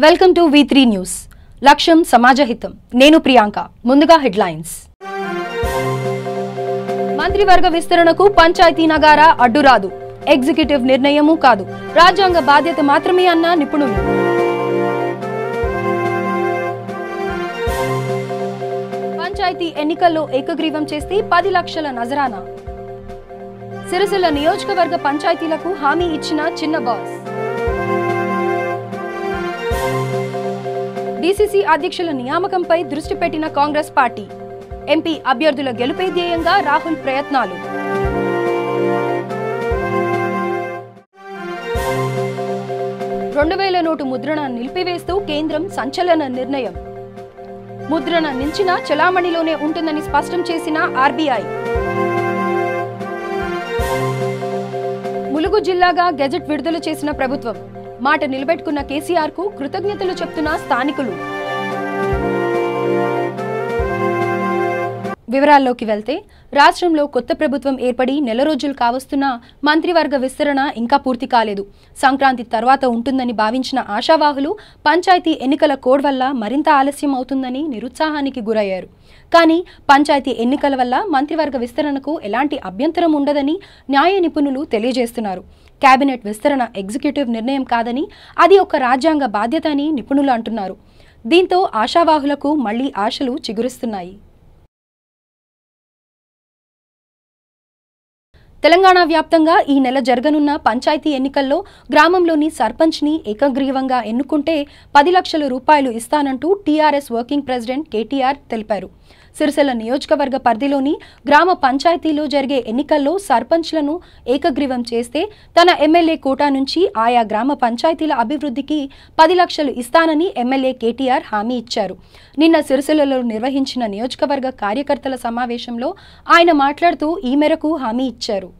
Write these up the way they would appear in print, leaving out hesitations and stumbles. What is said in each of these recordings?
Welcome to V3 news. లక్ష్యం సమాజహితం. నేను ప్రియాంక. ముందుగా హెడ్లైన్స్. మంత్రివర్గ విస్తరణకు పంచాయతీ నగారా అడ్డురాదు. ఎగ్జిక్యూటివ్ నిర్ణయము కాదు, రాజ్యాంగ బాధ్యత మాత్రమే అన్న నిపుణులు. పంచాయతీ ఎన్నికల్లో ఏకగ్రీవం చేస్తే 10 లక్షల నజరానా. సిరిసిల్ల నియోజకవర్గ పంచాయతీలకు హామీ ఇచ్చిన చిన్న బాస్. డీసీసీ అధ్యక్షుల నియామకంపై దృష్టి పెట్టిన కాంగ్రెస్ పార్టీ. ఎంపీ అభ్యర్థుల గెలుపే ధ్యేయంగా రాహుల్ ప్రయత్నాలు. $2000 నోటు ముద్రణ నిలిపివేస్తూ కేంద్రం సంచలన నిర్ణయం. ముద్రణ నిలిచిన చలామణిలోనే ఉంటుందని స్పష్టం చేసిన ఆర్బీఐ. ములుగు జిల్లాగా గెజెట్ విడుదల చేసిన ప్రభుత్వం. మాట నిలబెట్టుకున్న కేసీఆర్ కు కృతజ్ఞతలు చెప్తున్న స్థానికులు. వివరాల్లోకి వెళ్తే, రాష్ట్రంలో కొత్త ప్రభుత్వం ఏర్పడి నెల రోజులు కావస్తున్నా మంత్రివర్గ విస్తరణ ఇంకా పూర్తి కాలేదు. సంక్రాంతి తర్వాత ఉంటుందని భావించిన ఆశావాహులు పంచాయతీ ఎన్నికల కోడ్ వల్ల మరింత ఆలస్యం అవుతుందని నిరుత్సాహానికి గురయ్యారు. కానీ పంచాయతీ ఎన్నికల వల్ల మంత్రివర్గ విస్తరణకు ఎలాంటి అభ్యంతరం ఉండదని న్యాయ నిపుణులు తెలియజేస్తున్నారు. కేబినెట్ విస్తరణ ఎగ్జిక్యూటివ్ నిర్ణయం కాదని, అది ఒక రాజ్యాంగ బాధ్యత అని నిపుణులు అంటున్నారు. దీంతో ఆశావాహులకు మళ్లీ ఆశలు చిగురిస్తున్నాయి. తెలంగాణ వ్యాప్తంగా ఈ నెల జరగనున్న పంచాయతీ ఎన్నికల్లో గ్రామంలోని సర్పంచ్ని ఏకగ్రీవంగా ఎన్నుకుంటే 10 లక్షల రూపాయలు ఇస్తానంటూ టీఆర్ఎస్ వర్కింగ్ ప్రెసిడెంట్ కేటీఆర్ తెలిపారు. సిరిసిల్ల నియోజకవర్గ పరిధిలోని గ్రామ పంచాయతీలో జరిగే ఎన్నికల్లో సర్పంచ్లను ఏకగ్రీవం చేస్తే తన ఎమ్మెల్యే కోటా నుంచి ఆయా గ్రామ పంచాయతీల అభివృద్ధికి 10 లక్షలు ఇస్తానని ఎమ్మెల్యే కేటీఆర్ హామీ ఇచ్చారు. నిన్న సిరిసిల్లలో నిర్వహించిన నియోజకవర్గ కార్యకర్తల సమావేశంలో ఆయన మాట్లాడుతూ ఈ మేరకు హామీ ఇచ్చారు.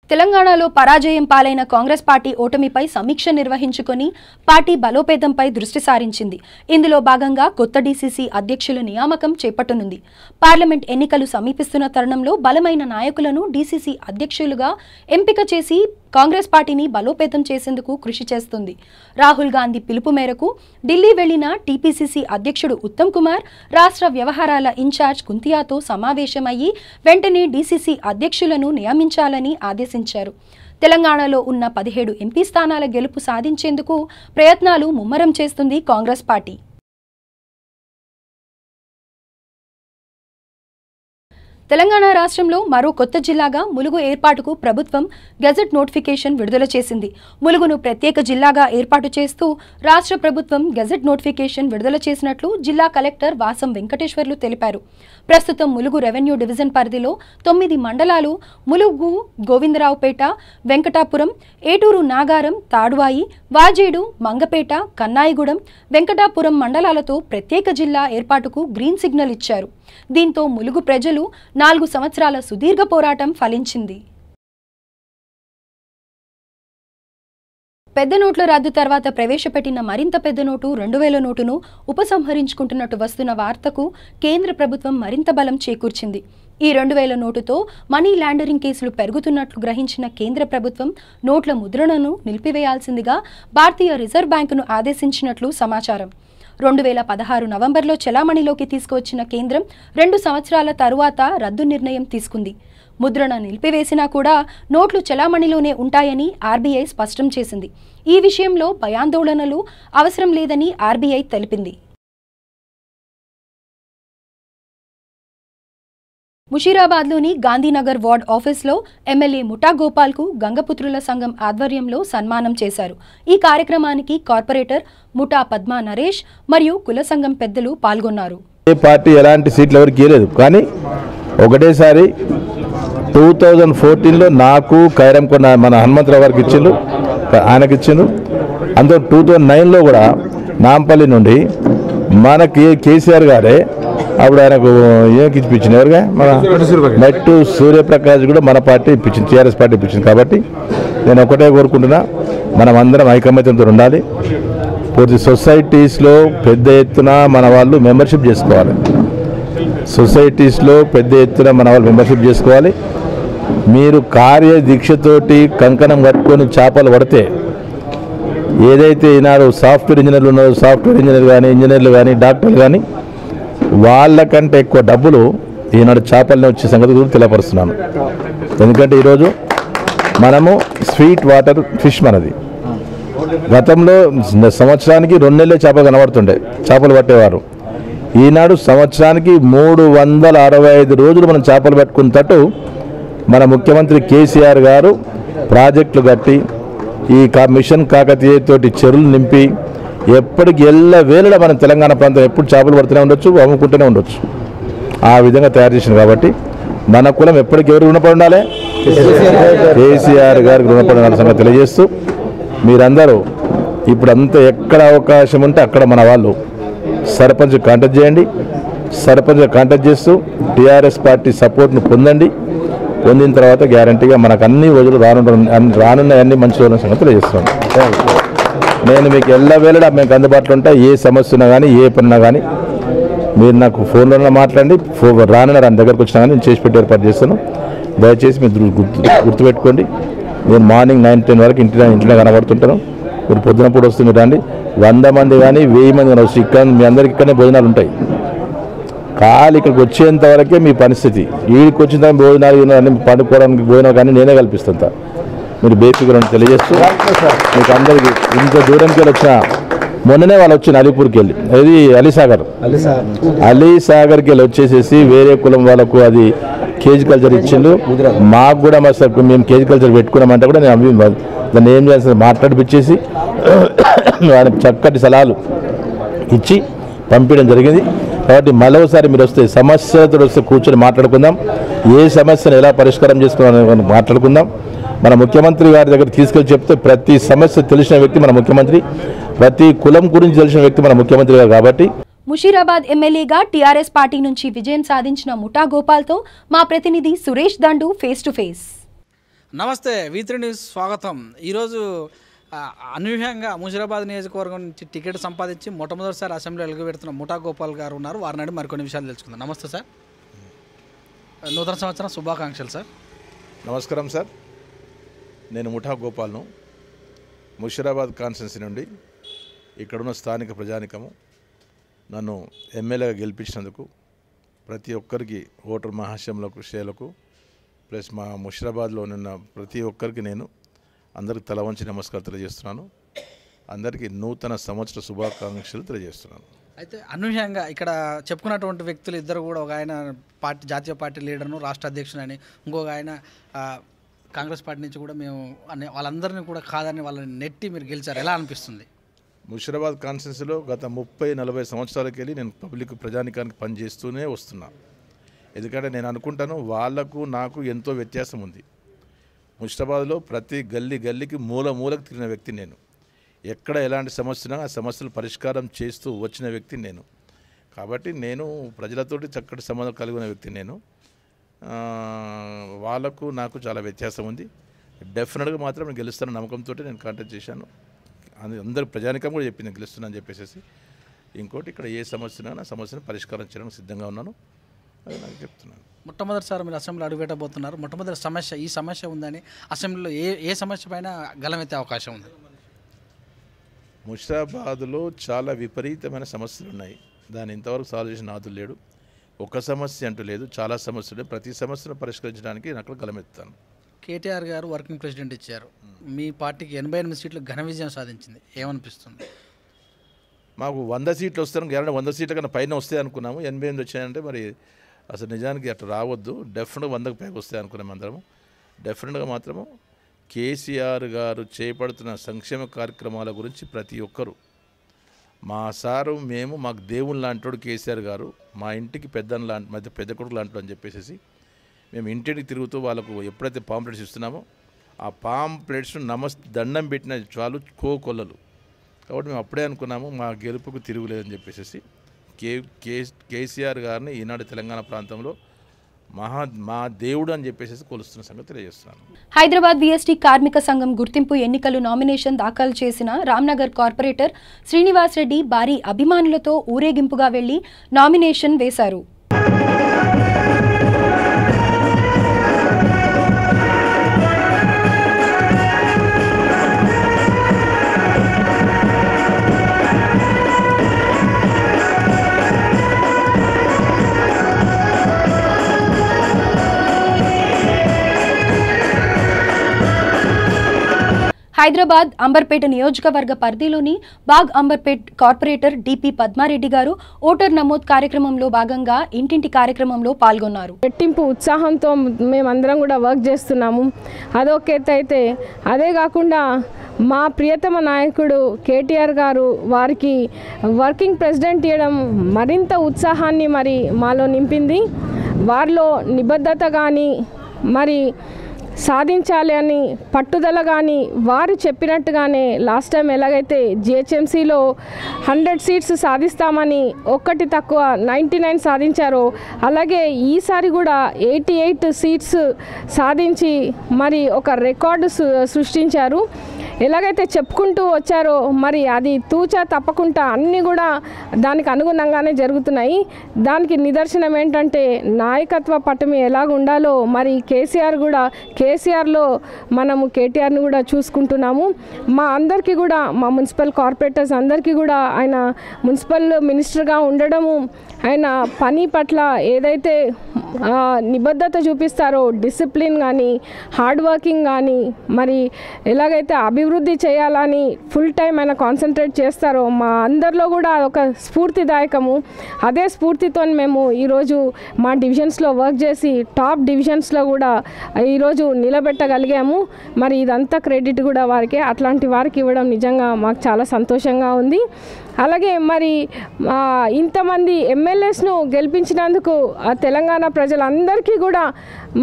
తెలంగాణలో పరాజయం పాలైన కాంగ్రెస్ పార్టీ ఓటమిపై సమీక్ష నిర్వహించుకొని పార్టీ బలోపేతంపై దృష్టి సారించింది. ఇందులో భాగంగా కొత్త డీసీసీ అధ్యక్షుల నియామకం చేపట్టనుంది. పార్లమెంట్ ఎన్నికలు సమీపిస్తున్న తరుణంలో బలమైన నాయకులను డీసీసీ అధ్యక్షులుగా ఎంపిక చేసి కాంగ్రెస్ పార్టీని బలోపేతం చేసేందుకు కృషి చేస్తుంది. రాహుల్ గాంధీ పిలుపు మేరకు ఢిల్లీ వెళ్లిన టీపీసీసీ అధ్యక్షుడు ఉత్తమ్ కుమార్ రాష్ట్ర వ్యవహారాల ఇన్ఛార్జ్ కుంతియాతో సమావేశమయ్యి వెంటనే డీసీసీ అధ్యక్షులను నియమించాలని ఆదేశించారు. తెలంగాణలో ఉన్న 17 ఎంపీ స్థానాల గెలుపు సాధించేందుకు ప్రయత్నాలు ముమ్మరం చేస్తుంది కాంగ్రెస్ పార్టీ. తెలంగాణ రాష్ట్రంలో మరో కొత్త జిల్లాగా ములుగు ఏర్పాటుకు ప్రభుత్వం గెజెట్ నోటిఫికేషన్ విడుదల చేసింది. ములుగును ప్రత్యేక జిల్లాగా ఏర్పాటు చేస్తూ రాష్ట్ర ప్రభుత్వం గెజెట్ నోటిఫికేషన్ విడుదల చేసినట్లు జిల్లా కలెక్టర్ వాసం వెంకటేశ్వర్లు తెలిపారు. ప్రస్తుతం ములుగు రెవెన్యూ డివిజన్ పరిధిలో 9 మండలాలు ములుగు, గోవిందరావుపేట, వెంకటాపురం, ఏటూరు నాగారం, తాడువాయి, వాజేడు, మంగపేట, కన్నాయిగూడెం, వెంకటాపురం మండలాలతో ప్రత్యేక జిల్లా ఏర్పాటుకు గ్రీన్ సిగ్నల్ ఇచ్చారు. దీంతో ములుగు ప్రజలు 4 సంవత్సరాల సుదీర్ఘ పోరాటం ఫలించింది. పెద్ద నోట్ల రద్దు తర్వాత ప్రవేశపెట్టిన మరింత పెద్ద నోటు 2000 నోటును ఉపసంహరించుకుంటున్నట్టు వస్తున్న వార్తకు కేంద్ర ప్రభుత్వం మరింత బలం చేకూర్చింది. ఈ 2000 నోటుతో మనీ లాండరింగ్ కేసులు పెరుగుతున్నట్లు గ్రహించిన కేంద్ర ప్రభుత్వం నోట్ల ముద్రణను నిలిపివేయాల్సిందిగా భారతీయ రిజర్వ్ బ్యాంకును ఆదేశించినట్లు సమాచారం. 2016 నవంబర్లో చలామణిలోకి తీసుకువచ్చిన కేంద్రం 2 సంవత్సరాల తరువాత రద్దు నిర్ణయం తీసుకుంది. ముద్రణ నిలిపివేసినా కూడా నోట్లు చలామణిలోనే ఉంటాయని ఆర్బీఐ స్పష్టం చేసింది. ఈ విషయంలో భయాందోళనలు అవసరం లేదని ఆర్బీఐ తెలిపింది. ముషీరాబాద్లోని గాంధీనగర్ వార్డ్ ఆఫీస్లో ఎమ్మెల్యే ముఠా గోపాల్కు గంగపుత్రుల సంఘం ఆధ్వర్యంలో సన్మానం చేశారు. ఈ కార్యక్రమానికి కార్పొరేటర్ ముఠా పద్మా నరేష్ మరియు కుల సంఘం పెద్దలు పాల్గొన్నారు. ఏ పార్టీ ఎలాంటి సీట్లు ఎవరికి ఇవ్వలేదు, కానీ ఒకటేసారి 2014లో నాకు ఖైరంకొండ మన హనుమంతరావు గారికి ఇచ్చిండు, ఆయనకి ఇచ్చిండు. అందులో 2009లో కూడా నాంపల్లి నుండి మనకి కేసీఆర్ గారే అప్పుడు ఆయనకు ఏం ఇప్పించింది, ఎవరుగా మన మెట్టు సూర్యప్రకాష్ కూడా మన పార్టీ ఇప్పించింది, టీఆర్ఎస్ పార్టీ ఇప్పించింది. కాబట్టి నేను ఒకటే కోరుకుంటున్నా, మనం అందరం ఐకమత్యంతో ఉండాలి. పూర్తి సొసైటీస్లో పెద్ద ఎత్తున మన వాళ్ళు మెంబర్షిప్ చేసుకోవాలి. సొసైటీస్లో పెద్ద ఎత్తున మన వాళ్ళు మెంబర్షిప్ చేసుకోవాలి. మీరు కార్యదీక్షతోటి కంకణం కట్టుకొని చేపలు పడితే ఏదైతే ఈనాడు సాఫ్ట్వేర్ ఇంజనీర్లు ఉన్నారో సాఫ్ట్వేర్ ఇంజనీర్లు కానీ డాక్టర్లు కానీ వాళ్ళకంటే ఎక్కువ డబ్బులు ఈనాడు చేపలనే వచ్చే సంగతి కూడా తెలియపరుస్తున్నాను. ఎందుకంటే ఈరోజు మనము స్వీట్ వాటర్ ఫిష్ మనది. గతంలో సంవత్సరానికి 2 నెలలే చేపలు కనబడుతుండే, చేపలు పట్టేవారు. ఈనాడు సంవత్సరానికి 365 రోజులు మనం చేపలు పట్టుకున్నట్టు మన ముఖ్యమంత్రి కేసీఆర్ గారు ప్రాజెక్టులు కట్టి ఈ మిషన్ కాకతీయ తోటి చెరువులు నింపి ఎప్పటికి వేళలా మన తెలంగాణ ప్రాంతం ఎప్పుడు చేపలు పడుతూనే ఉండొచ్చు, అమ్ముకుంటూనే ఉండొచ్చు. ఆ విధంగా తయారు చేసింది కాబట్టి మన కులం ఎప్పటికి ఎవరు రుణపడి ఉండాలి? కేసీఆర్ గారికి రుణపడి ఉండాలి సంగతి తెలియజేస్తూ మీరందరూ ఇప్పుడు అంతా ఎక్కడ అవకాశం ఉంటే అక్కడ మన వాళ్ళు సర్పంచ్ కాంటాక్ట్ చేయండి. సర్పంచ్ కాంటాక్ట్ చేస్తూ టీఆర్ఎస్ పార్టీ సపోర్ట్ను పొందండి. పొందిన తర్వాత గ్యారంటీగా మనకు అన్ని రోజులు రానున్న అన్ని మంచి రోజుల సంగతి తెలియజేస్తున్నాను. నేను మీకు ఎల్లవేళలా మీకు అందుబాటులో ఉంటా. ఏ సమస్య ఉన్నా కానీ ఏ పనున్నా కానీ మీరు నాకు ఫోన్లో మాట్లాడండి. రాని దగ్గరకు వచ్చినా కానీ నేను చేసి పెట్టి ఏర్పాటు చేస్తాను. దయచేసి మీరు గుర్తుపెట్టుకోండి. నేను మార్నింగ్ 9-10 వరకు ఇంట్లో కనబడుతుంటాను. మీరు పొద్దున పూట వస్తుంది రండి. 100 మంది కానీ 1000 మంది కానీ వస్తుంది. ఇక్కడ మీ అందరికి ఇక్కడనే భోజనాలు ఉంటాయి. కాలు ఇక్కడికి వచ్చేంత వరకే మీ పరిస్థితి. వీడికి వచ్చిన తర్వాత భోజనాలు అన్ని పండుకోవడానికి భోజనాలు కానీ నేనే కల్పిస్తాను. మీరు బేసిక్గా తెలియజేస్తూ మీకు అందరికీ ఇంత దూరంకి వెళ్ళి వచ్చిన మొన్ననే వాళ్ళు వచ్చిన అలీపూర్కి వెళ్ళి అది అలీసాగర్కి వెళ్ళి వచ్చేసేసి వేరే కులం వాళ్ళకు అది కేజీ కల్చర్ ఇచ్చిండు. మాకు కూడా మేము కేజీ కల్చర్ పెట్టుకున్నామంటే కూడా నేను దాన్ని ఏం చేస్తాను మాట్లాడిపించేసి వాళ్ళకి చక్కటి సలహాలు ఇచ్చి పంపించడం జరిగింది. కాబట్టి మరోసారి మీరు వస్తే సమస్యలతో వస్తే కూర్చొని మాట్లాడుకుందాం. ఏ సమస్యను ఎలా పరిష్కారం చేసుకోవాలని మాట్లాడుకుందాం. మన ముఖ్యమంత్రి గారి దగ్గర తీసుకెళ్ళి చెప్తే ప్రతి సమస్య తెలిసిన వ్యక్తి మన ముఖ్యమంత్రి, ప్రతి కులం గురించి తెలిసిన వ్యక్తి మన ముఖ్యమంత్రి గారు. కాబట్టి ముషీరాబాద్ ఎమ్మెల్యేగా టీఆర్ఎస్ పార్టీ నుంచి విజయం సాధించిన ముఠా గోపాల్తో మా ప్రతినిధి సురేష్ దండు ఫేస్ టు ఫేస్. నమస్తే, V3 న్యూస్ స్వాగతం. ఈరోజు అనూహ్యంగా ముషీరాబాద్ నియోజకవర్గం నుంచి టికెట్ సంపాదించి మొట్టమొదటిసారి అసెంబ్లీ అడుగుపెడుతున్న ముఠా గోపాల్ గారు ఉన్నారు. వారిని మరికొన్ని విషయాలు తెలుసుకుందాం. నమస్తే సార్, నూతన సంవత్సరం శుభాకాంక్షలు సార్. నమస్కారం సార్, నేను ముఠా గోపాల్ను. ముషీరాబాద్ కాన్స్టిట్యున్సీ నుండి ఇక్కడున్న స్థానిక ప్రజానికము నన్ను ఎమ్మెల్యేగా గెలిపించినందుకు ప్రతి ఒక్కరికి ఓటర్ మహాశయంలకు షేలకు ప్లస్ మా ముషీరాబాద్లో ఉన్న ప్రతి ఒక్కరికి నేను అందరికి తల వంచి నమస్కారం తెలియజేస్తున్నాను. అందరికీ నూతన సంవత్సర శుభాకాంక్షలు తెలియజేస్తున్నాను. అయితే అనూహ్యంగా ఇక్కడ చెప్పుకున్నటువంటి వ్యక్తులు ఇద్దరు కూడా, ఒక ఆయన పార్టీ జాతీయ పార్టీ లీడర్ను రాష్ట్ర అధ్యక్షుడని, ఇంకొక ఆయన కాంగ్రెస్ పార్టీ నుంచి కూడా మేము వాళ్ళందరినీ కూడా కాదని వాళ్ళని నెట్టి మీరు గెలిచారు. ఎలా అనిపిస్తుంది? ముషీరాబాద్ కాన్స్టిట్యున్సీలో గత 30-40 సంవత్సరాలకి వెళ్ళి నేను పబ్లిక్ ప్రజానికానికి పనిచేస్తూనే వస్తున్నా. ఎందుకంటే నేను అనుకుంటాను వాళ్లకు నాకు ఎంతో వ్యత్యాసం ఉంది. ముషీరాబాద్లో ప్రతి గల్లీకి మూలకు తిరిగిన వ్యక్తి నేను. ఎక్కడ ఎలాంటి సమస్య ఉన్నా ఆ సమస్యలు పరిష్కారం చేస్తూ వచ్చిన వ్యక్తి నేను. కాబట్టి నేను ప్రజలతోటి చక్కటి సంబంధం కలిగిన వ్యక్తి నేను. వాళ్ళకు నాకు చాలా వ్యత్యాసం ఉంది. డెఫినెట్గా మాత్రం నేను గెలుస్తాను నమ్మకంతో నేను కాంటాక్ట్ చేశాను. అందరూ ప్రజానికం కూడా చెప్పింది గెలుస్తున్నాను అని చెప్పేసి. ఇంకోటి ఇక్కడ ఏ సమస్య ఉన్నా ఆ సమస్యను పరిష్కారం చేయడానికి సిద్ధంగా ఉన్నాను, అది నాకు చెప్తున్నాను. మొట్టమొదటిసారి మీరు అసెంబ్లీ అడుగుపెట్టబోతున్నారు. మొట్టమొదటి సమస్య ఈ సమస్య ఉందని అసెంబ్లీలో ఏ సమస్య పైన గలమెత్తే అవకాశం ఉంది? ముషీరాబాద్లో చాలా విపరీతమైన సమస్యలు ఉన్నాయి. దాన్ని ఇంతవరకు సాల్వ్ చేసిన నాదులు లేడు. ఒక సమస్య అంటూ లేదు, చాలా సమస్యలు. ప్రతి సమస్యను పరిష్కరించడానికి నేను అక్కడ గలమెత్తాను. కేటీఆర్ గారు వర్కింగ్ ప్రెసిడెంట్ ఇచ్చారు. మీ పార్టీకి 88 సీట్లు ఘన విజయం సాధించింది. ఏమనిపిస్తుంది? మాకు 100 సీట్లు వస్తాను గ్యారెంటీ. 100 సీట్ల కన్నా పైన వస్తాయి అనుకున్నాము. 88 వచ్చాయంటే మరి అసలు నిజానికి అట్లా రావద్దు. డెఫినెట్గా 100కు పైకి వస్తాయి అనుకున్నాము అందరము. డెఫినెట్గా మాత్రము కేసీఆర్ గారు చేపడుతున్న సంక్షేమ కార్యక్రమాల గురించి ప్రతి ఒక్కరు, మా సారు మేము మాకు దేవుని లాంటోడు కేసీఆర్ గారు, మా ఇంటికి పెద్ద కొడుకు లాంటి అని చెప్పేసి మేము ఇంటికి తిరుగుతూ వాళ్ళకు ఎప్పుడైతే పాంప్లెట్స్ ఇస్తున్నామో ఆ పాంప్లెట్స్ను దండం పెట్టిన చాలు కోకొల్లలు. కాబట్టి మేము అప్పుడే అనుకున్నాము మా గెలుపుకు తిరుగులేదని చెప్పేసి. కేసీఆర్ గారిని ఈనాడు తెలంగాణ ప్రాంతంలో మా దేవుడు అని చెప్పేసి కొలుస్తున్న సంగతి తెలియజేస్తున్నాను. హైదరాబాద్ VST కార్మిక సంఘం గుర్తింపు ఎన్నికలు నామినేషన్ దాఖలు చేసిన రామ్నగర్ కార్పొరేటర్ శ్రీనివాస్ రెడ్డి భారీ అభిమానులతో ఊరేగింపుగా వెళ్లి నామినేషన్ వేశారు. హైదరాబాద్ అంబర్పేట నియోజకవర్గ పరిధిలోని బాగ్ అంబర్పేట్ కార్పొరేటర్ డిపి పద్మారెడ్డి గారు ఓటర్ నమోదు కార్యక్రమంలో భాగంగా ఇంటింటి కార్యక్రమంలో పాల్గొన్నారు. రెట్టింపు ఉత్సాహంతో మేమందరం కూడా వర్క్ చేస్తున్నాము. అదొక ఎత్తు అయితే, అదే కాకుండా మా ప్రియతమ నాయకుడు కేటీఆర్ గారు వారికి వర్కింగ్ ప్రెసిడెంట్ ఇవ్వడం మరింత ఉత్సాహాన్ని మరి మాలో నింపింది. వారిలో నిబద్ధత కానీ మరి సాధించాలి అని పట్టుదల కానీ వారు చెప్పినట్టుగానే లాస్ట్ టైం ఎలాగైతే జిహెచ్ఎంసీలో 100 సీట్స్ సాధిస్తామని ఒక్కటి తక్కువ 99 సాధించారో అలాగే ఈసారి కూడా 88 సీట్స్ సాధించి మరి ఒక రికార్డు సృష్టించారు. ఎలాగైతే చెప్పుకుంటూ వచ్చారో మరి అది తూచా తప్పకుండా అన్నీ కూడా దానికి అనుగుణంగానే జరుగుతున్నాయి. దానికి నిదర్శనం ఏంటంటే నాయకత్వ పటమి ఎలాగ ఉండాలో మరి కేసీఆర్లో మనము కేటీఆర్ని కూడా చూసుకుంటున్నాము. మా అందరికీ కూడా మా మున్సిపల్ కార్పొరేటర్స్ అందరికీ కూడా ఆయన మున్సిపల్ మినిస్టర్గా ఉండడము, ఆయన పని పట్ల ఏదైతే నిబద్ధత చూపిస్తారో, డిసిప్లిన్ కానీ హార్డ్ వర్కింగ్ కానీ మరి ఎలాగైతే అభివృద్ధి చేయాలని ఫుల్ టైం ఆయన కాన్సన్ట్రేట్ చేస్తారో మా అందరిలో కూడా ఒక స్ఫూర్తిదాయకము. అదే స్ఫూర్తితో మేము ఈరోజు మా డివిజన్స్లో వర్క్ చేసి టాప్ డివిజన్స్లో కూడా ఈరోజు నిలబెట్టగలిగాము. మరి ఇదంతా క్రెడిట్ కూడా వారికే. అట్లాంటి వారికి ఇవ్వడం నిజంగా మాకు చాలా సంతోషంగా ఉంది. అలాగే మరి ఇంతమంది ఎమ్మెల్యేస్ను గెలిపించినందుకు తెలంగాణ ప్రజలందరికీ కూడా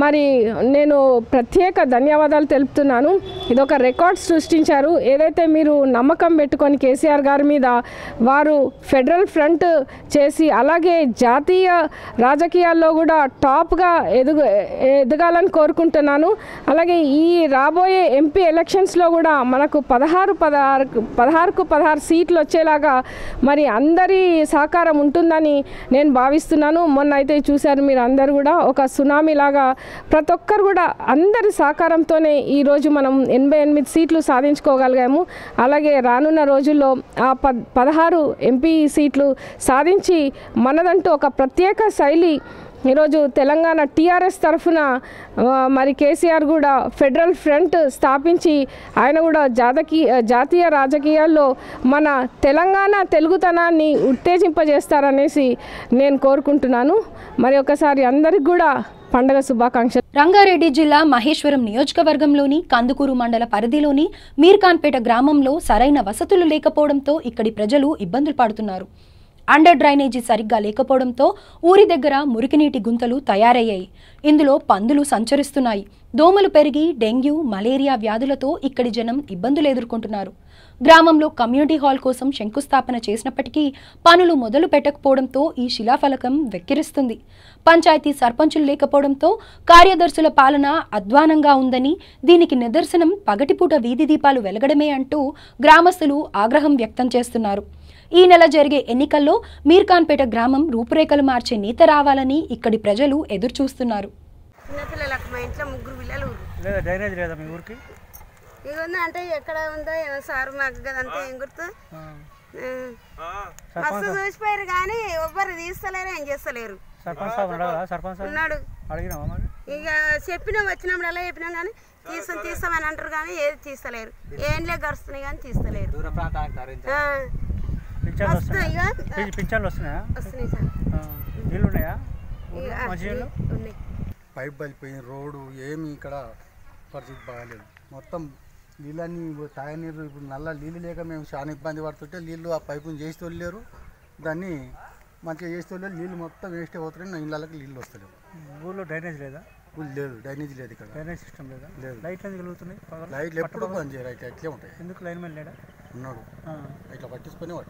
మరి నేను ప్రత్యేక ధన్యవాదాలు తెలుపుతున్నాను. ఇదొక రికార్డ్ సృష్టించారు. ఏదైతే మీరు నమ్మకం పెట్టుకొని కేసీఆర్ గారి మీద వారు ఫెడరల్ ఫ్రంట్ చేసి అలాగే జాతీయ రాజకీయాల్లో కూడా టాప్గా ఎదగాలని కోరుకుంటున్నాను. అలాగే ఈ రాబోయే ఎంపీ ఎలక్షన్స్లో కూడా మనకు 16 సీట్లు వచ్చేలాగా మరి అందరి సహకారం ఉంటుందని నేను భావిస్తున్నాను. మొన్న అయితే చూశారు మీరు అందరు కూడా ఒక సునామీ లాగా ప్రతి ఒక్కరు కూడా అందరి సహకారంతోనే ఈరోజు మనం 88 సీట్లు సాధించుకోగలిగాము. అలాగే రానున్న రోజుల్లో ఆ 16 ఎంపీ సీట్లు సాధించి మనదంటూ ఒక ప్రత్యేక శైలి ఈరోజు తెలంగాణ టీఆర్ఎస్ తరఫున మరి కేసీఆర్ కూడా ఫెడరల్ ఫ్రంట్ స్థాపించి ఆయన కూడా జాతీయ రాజకీయాల్లో మన తెలంగాణ తెలుగుతనాన్ని ఉత్తేజింపజేస్తారనేసి నేను కోరుకుంటున్నాను. మరి ఒకసారి అందరికి కూడా పండగ శుభాకాంక్షలు. రంగారెడ్డి జిల్లా మహేశ్వరం నియోజకవర్గంలోని కందుకూరు మండల పరిధిలోని మీర్ఖాన్పేట గ్రామంలో సరైన వసతులు లేకపోవడంతో ఇక్కడి ప్రజలు ఇబ్బందులు పడుతున్నారు. అండర్ డ్రైనేజీ సరిగ్గా లేకపోవడంతో ఊరి దగ్గర మురికినీటి గుంతలు తయారయ్యాయి. ఇందులో పందులు సంచరిస్తున్నాయి. దోమలు పెరిగి డెంగ్యూ, మలేరియా వ్యాధులతో ఇక్కడి జనం ఇబ్బందులు ఎదుర్కొంటున్నారు. గ్రామంలో కమ్యూనిటీ హాల్ కోసం శంకుస్థాపన చేసినప్పటికీ పనులు మొదలు పెట్టకపోవడంతో ఈ శిలాఫలకం వెక్కిరిస్తుంది. పంచాయతీ సర్పంచులు లేకపోవడంతో కార్యదర్శుల పాలన అధ్వానంగా ఉందని, దీనికి నిదర్శనం పగటిపూట వీధి దీపాలు వెలగడమే అంటూ గ్రామస్తులు ఆగ్రహం వ్యక్తం చేస్తున్నారు. ఈ నెల జరిగే ఎన్నికల్లో మీర్ఖాన్పేట గ్రామం రూపురేఖలు మార్చే నేత రావాలని ఇక్కడి ప్రజలు ఎదురుచూస్తున్నారు. చిన్నపిల్లలకు మా ఇంట్లో 3 పిల్లలు డ్రైనేజ్ లేదా మీ ఊరికి? ఇక అంటే ఎక్కడ ఉందో సార్ మాకు కదంతా ఏం గుర్తు మస్తు చూసిపోయారు కానీ ఎవ్వరు తీస్తలేరు, ఏం చేస్తలేరు. ఉన్నాడు ఇక వచ్చినప్పుడు చెప్పినాం కానీ తీస్తామని అంటారు కానీ ఏది తీస్తలేరు. ఏంలే గడుస్తున్నాయి కానీ తీస్తలేరు. పింఛన్లు వస్తున్నాయా? వస్తున్నాయి సార్. నీళ్ళు ఉన్నాయా? ఉన్నాయి. పైప్ పలిపోయింది, రోడ్డు ఏమి ఇక్కడ పరిస్థితి బాగాలేదు. మొత్తం నీళ్ళన్నీ తాగనీరు. ఇప్పుడు నల్ల నీళ్ళు లేక మేము చాలా ఇబ్బంది పడుతుంటే నీళ్ళు ఆ పైపుని చేసి తోలేరు, దాన్ని మంచిగా చేసి తోలేరు. నీళ్ళు మొత్తం వేస్ట్ అవుతున్నాయి, ఇళ్ళకి నీళ్ళు వస్తలేవు. ఊళ్ళో డ్రైనేజ్ లేదా? లేదు, డ్రైనేజ్ లేదు ఇక్కడ. డ్రైనేజ్ సిస్టమ్ లేదా? లేదు. లైట్లు ఎందుకు వెలుగుతున్నాయి? లైట్లు ఎప్పుడు బంద్ చేయరు, అయితే అట్లే ఉంటాయి. ఎందుకు లైన్ మ్యాన్ లేడా? ఉన్నాడు, ఇట్లా పట్టించుకోరు.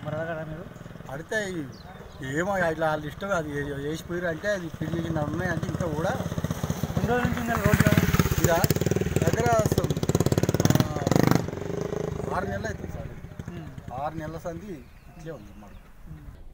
మరి అడగడా మీరు? అడితే ఏమో ఇట్లా వాళ్ళ ఇష్టం, అది వేసిపోయారు అంటే అది తిరిగి ఉన్నాయంటే ఇంకా కూడా 2 రోజుల నుంచి ఉందా రోడ్డు? ఇక దగ్గర 6 నెలలు అవుతుంది సార్. 6 నెలల సంది ఇట్లే ఉంది మాకు.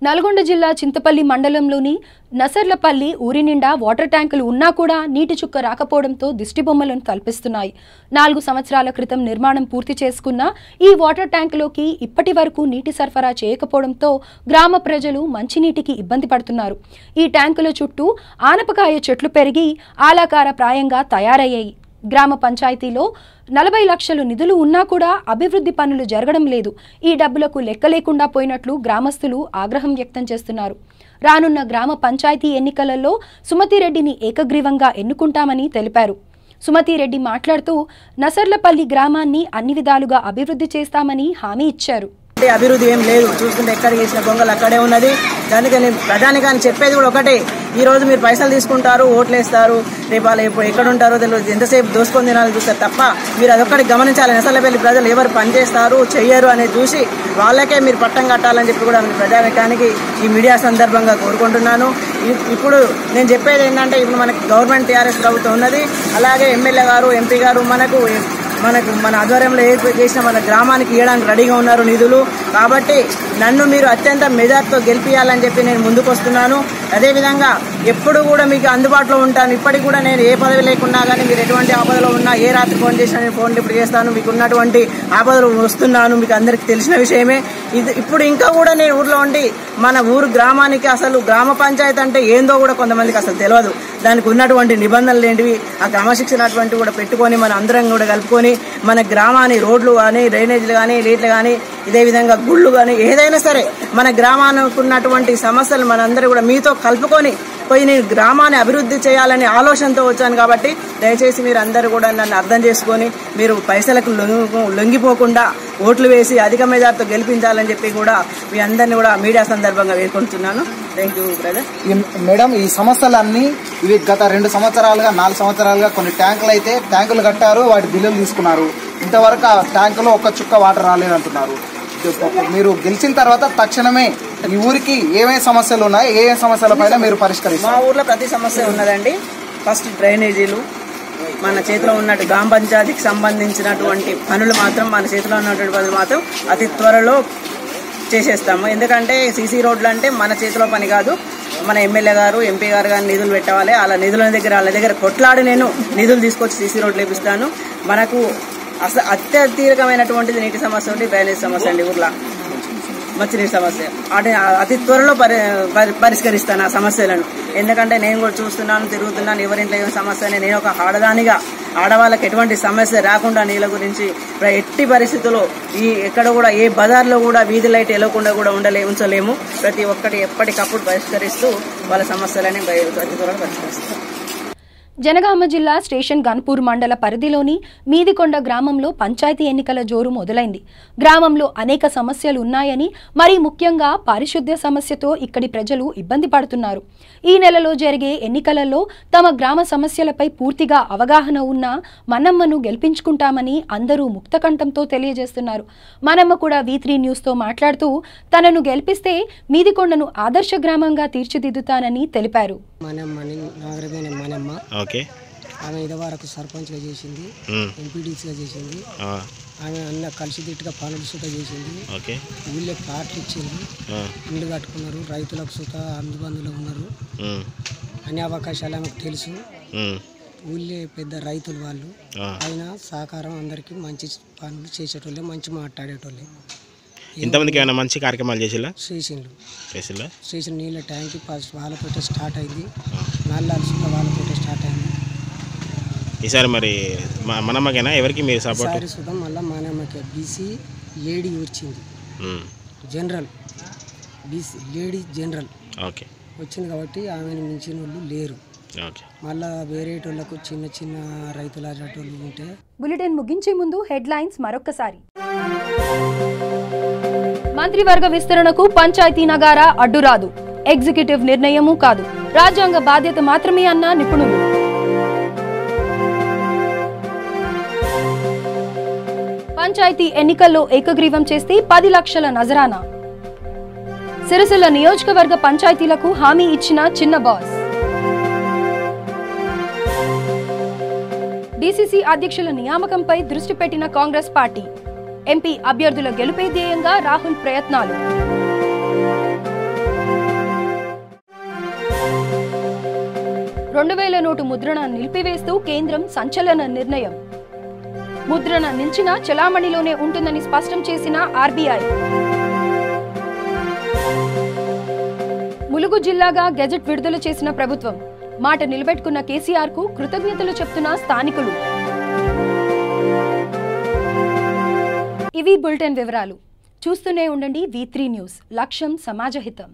నల్గొండ జిల్లా చింతపల్లి మండలంలోని నసర్లపల్లి ఊరి నిండా వాటర్ ట్యాంకులు ఉన్నా కూడా నీటి చుక్క రాకపోవడంతో దిష్టిబొమ్మలను కల్పిస్తున్నాయి. 4 సంవత్సరాల క్రితం నిర్మాణం పూర్తి చేసుకున్న ఈ వాటర్ ట్యాంకులోకి ఇప్పటి వరకు నీటి సరఫరా చేయకపోవడంతో గ్రామ ప్రజలు మంచినీటికి ఇబ్బంది పడుతున్నారు. ఈ ట్యాంకుల చుట్టూ ఆనపకాయ చెట్లు పెరిగి ఆలాకార ప్రాయంగా తయారయ్యాయి. గ్రామ పంచాయతీలో 40 లక్షలు నిధులు ఉన్నా కూడా అభివృద్ధి పనులు జరగడం లేదు. ఈ డబ్బులకు లెక్క లేకుండా పోయినట్లు గ్రామస్తులు ఆగ్రహం వ్యక్తం చేస్తున్నారు. రానున్న గ్రామ పంచాయతీ ఎన్నికలలో సుమతిరెడ్డిని ఏకగ్రీవంగా ఎన్నుకుంటామని తెలిపారు. సుమతిరెడ్డి మాట్లాడుతూ నసర్లపల్లి గ్రామాన్ని అన్ని విధాలుగా అభివృద్ధి చేస్తామని హామీ ఇచ్చారు. అభివృద్ధి ఏం లేదు, చూసుకుంటే ఎక్కడ చేసిన గొంగలు అక్కడే ఉన్నది. దానికని ప్రధానికాన్ని చెప్పేది కూడా ఒకటే, ఈ రోజు మీరు పైసలు తీసుకుంటారు, ఓట్లు వేస్తారు, రేపు వాళ్ళు ఎక్కడ ఉంటారో తెలియదు, ఎంతసేపు దోసుకొని తినాలని చూస్తారు తప్ప మీరు అదొక్కటి గమనించాలి. నసలపల్లి ప్రజలు ఎవరు పనిచేస్తారు చెయ్యరు అనేది చూసి వాళ్ళకే మీరు పట్టం కట్టాలని చెప్పి కూడా ప్రధానికానికి ఈ మీడియా సందర్భంగా కోరుకుంటున్నాను. ఇప్పుడు నేను చెప్పేది ఏంటంటే, ఇప్పుడు మనకి గవర్నమెంట్ టీఆర్ఎస్ ప్రభుత్వం ఉన్నది, అలాగే ఎమ్మెల్యే గారు ఎంపీ గారు మనకు మన ఆధ్వర్యంలో చేసిన మన గ్రామానికి ఇవ్వడానికి రెడీగా ఉన్నారు నిధులు. కాబట్టి నన్ను మీరు అత్యంత మెజార్టీతో గెలిపియాలని చెప్పి నేను ముందుకు వస్తున్నాను. అదేవిధంగా ఎప్పుడు కూడా మీకు అందుబాటులో ఉంటాను. ఇప్పటికి కూడా నేను ఏ పదవి లేకున్నా కానీ మీరు ఎటువంటి ఆపదలో ఉన్నా, ఏ రాత్రి ఫోన్ చేసినా నేను ఫోన్ లిఫ్ట్ చేస్తాను. మీకు ఉన్నటువంటి ఆపదలు వస్తున్నాను, మీకు అందరికి తెలిసిన విషయమే. ఇప్పుడు ఇంకా కూడా నేను ఊర్లో ఉండి మన ఊరు గ్రామానికి అసలు గ్రామ పంచాయతీ అంటే ఏందో కూడా కొంతమందికి అసలు తెలియదు. దానికి ఉన్నటువంటి నిబంధనలు ఏంటివి, ఆ క్రమశిక్షణ అటువంటివి కూడా పెట్టుకొని మన అందరం కూడా కలుపుకొని మన గ్రామాన్ని రోడ్లు కానీ, డ్రైనేజీలు కానీ, నీళ్లు కానీ, ఇదే విధంగా గుళ్ళు కానీ, ఏదైనా సరే మన గ్రామానికి ఉన్నటువంటి సమస్యలు మనందరూ కూడా మీతో కలుపుకొని పోయి నేను గ్రామాన్ని అభివృద్ధి చేయాలనే ఆలోచనతో వచ్చాను. కాబట్టి దయచేసి మీరు అందరూ కూడా నన్ను అర్థం చేసుకొని మీరు పైసలకు లొంగిపోకుండా ఓట్లు వేసి అధిక మెజార్టీతో గెలిపించాలని చెప్పి కూడా మీ అందరినీ కూడా మీడియా సందర్భంగా వేడుకుంటున్నాను. Thank you brother. మేడం, ఈ సమస్యలన్నీ ఇవి గత 2 సంవత్సరాలుగా 4 సంవత్సరాలుగా కొన్ని ట్యాంకులు అయితే ట్యాంకులు కట్టారు, వాటి బిల్లులు తీసుకున్నారు. ఇంతవరకు ఆ ట్యాంకులో ఒక్క చుక్క వాటర్ రాలేదంటున్నారు. మీరు గెలిచిన తర్వాత తక్షణమే ఈ ఊరికి ఏమేమి సమస్యలు ఉన్నాయి, ఏ సమస్యల పైన మీరు పరిష్కరిస్తారు? మా ఊర్లో ప్రతి సమస్య ఉన్నదండి. ఫస్ట్ డ్రైనేజీలు, మన చేతిలో ఉన్నట్టు గ్రామ పంచాయతీకి సంబంధించినటువంటి పనులు మాత్రం మన చేతిలో ఉన్నటువంటి పనులు మాత్రం అతి త్వరలో చేసేస్తాము. ఎందుకంటే సీసీ రోడ్లు అంటే మన చేతిలో పని కాదు. మన ఎమ్మెల్యే గారు ఎంపీ గారు కానీ నిధులు పెట్టాలి. అలా వాళ్ళ దగ్గర కొట్లాడి నేను నిధులు తీసుకొచ్చి సీసీ రోడ్లు వేపిస్తాను. మనకు అత్యధికమైనటువంటిది నీటి సమస్య ఉంది, డ్రైనేజ్ సమస్య అండి. ఊర్లో మంచినీటి సమస్య అతి త్వరలో పరిష్కరిస్తాను ఆ సమస్యలను. ఎందుకంటే నేను కూడా చూస్తున్నాను, తిరుగుతున్నాను, ఎవరింట్లో ఏం సమస్య. నేను ఒక ఆడదానిగా ఆడవాళ్ళకి ఎటువంటి సమస్య రాకుండా నీళ్ళ గురించి ఎట్టి పరిస్థితుల్లో ఎక్కడ కూడా ఏ బజార్లో కూడా వీధి లైట్ వెళ్లకుండా కూడా ఉంచలేము. ప్రతి ఒక్కటి ఎప్పటికప్పుడు పరిష్కరిస్తూ వాళ్ళ సమస్యలని అతి త్వరలో పరిష్కరిస్తాం. జనగామ జిల్లా స్టేషన్ గన్పూర్ మండల పరిధిలోని మీదికొండ గ్రామంలో పంచాయతీ ఎన్నికల జోరు మొదలైంది. గ్రామంలో అనేక సమస్యలు ఉన్నాయని, మరీ ముఖ్యంగా పారిశుద్ధ్య సమస్యతో ఇక్కడి ప్రజలు ఇబ్బంది పడుతున్నారు. ఈ నెలలో జరిగే ఎన్నికలలో తమ గ్రామ సమస్యలపై పూర్తిగా అవగాహన ఉన్న మనమ్మను గెలిపించుకుంటామని అందరూ ముక్తకంఠంతో తెలియజేస్తున్నారు. మనమ్మ కూడా V3 న్యూస్తో మాట్లాడుతూ తనను గెలిపిస్తే మీదికొండను ఆదర్శ గ్రామంగా తీర్చిదిద్దుతానని తెలిపారు. ఆమె ఇదివరకు సర్పంచ్గా చేసింది, ఎంపీడీసీగా చేసింది. ఆమె అన్న కలిసిదిట్టుగా పనులు సుత చేసింది. ఊళ్ళో ప్లాట్లు ఇచ్చింది, ఇల్లు కట్టుకున్నారు, రైతులకు సుత అందుబందులో ఉన్నారు. అన్ని అవకాశాలు ఆమెకు తెలుసు. ఊళ్ళో పెద్ద రైతులు వాళ్ళు. ఆయన సహకారం అందరికీ మంచి పనులు చేసేటోళ్ళే, మంచి మాట్లాడేటోళ్ళే. ఇంతమందికి ఏమైనా మంచి కార్యక్రమాలు చేసిలా? స్టేషన్ నీళ్ళ ట్యాంక్ ఫస్ట్ వాళ్ళతోటే స్టార్ట్ అయింది, నల్లాలు సుత వాళ్ళతోటే స్టార్ట్ అయింది. ఈసారి మరి మనమ్మకేనా ఎవరికి మీరు సపోర్ట్? ఈసారి సుతం మళ్ళీ మనమ్మకే బీసీ లేడీ వచ్చింది, జనరల్ బీసీ లేడీ జనరల్ వచ్చింది. కాబట్టి ఆమెను మించిన వాళ్ళు లేరు. మళ్ళా వేరేటోళ్ళకు చిన్న చిన్న రైతుల అజటోళ్ళు ఉంటే. బులెటిన్ ముగించే ముందు హెడ్లైన్స్ మరొకసారి. మంత్రివర్గ విస్తరణకు పంచాయతీ నగారా అడ్డురాదు, ఎగ్జిక్యూటివ్ నిర్ణయమూ కాదు, రాజ్యాంగ బాధ్యత మాత్రమే అన్న నిపుణులు. పంచాయతీ ఎన్నికల్లో ఏకగ్రీవం చేస్తే 10 లక్షల నజరానా. సిరిసిల్ల నియోజకవర్గ పంచాయతీలకు హామీ ఇచ్చిన చిన్న బాస్. డీసీసీ అధ్యక్షుల నియామకంపై దృష్టి పెట్టిన కాంగ్రెస్ పార్టీ. ఎంపీ అభ్యర్థుల గెలుపే ధ్యేయంగా రాహుల్ ప్రయత్నాలు. $2000 నోటు ముద్రణ నిలిపివేస్తూ కేంద్రం సంచలన నిర్ణయం. ముద్రణ నిలిచిన చలామణిలోనే ఉంటుందని స్పష్టం చేసిన ఆర్బీఐ. ములుగు జిల్లాగా గెజెట్ విడుదల చేసిన ప్రభుత్వం. మాట నిలబెట్టుకున్న కేసీఆర్ కు కృతజ్ఞతలు చెప్తున్న స్థానికులు. ఇవి బులెటిన్ వివరాలు. చూస్తూనే ఉండండి V3 న్యూస్. లక్ష్యం సమాజహితం.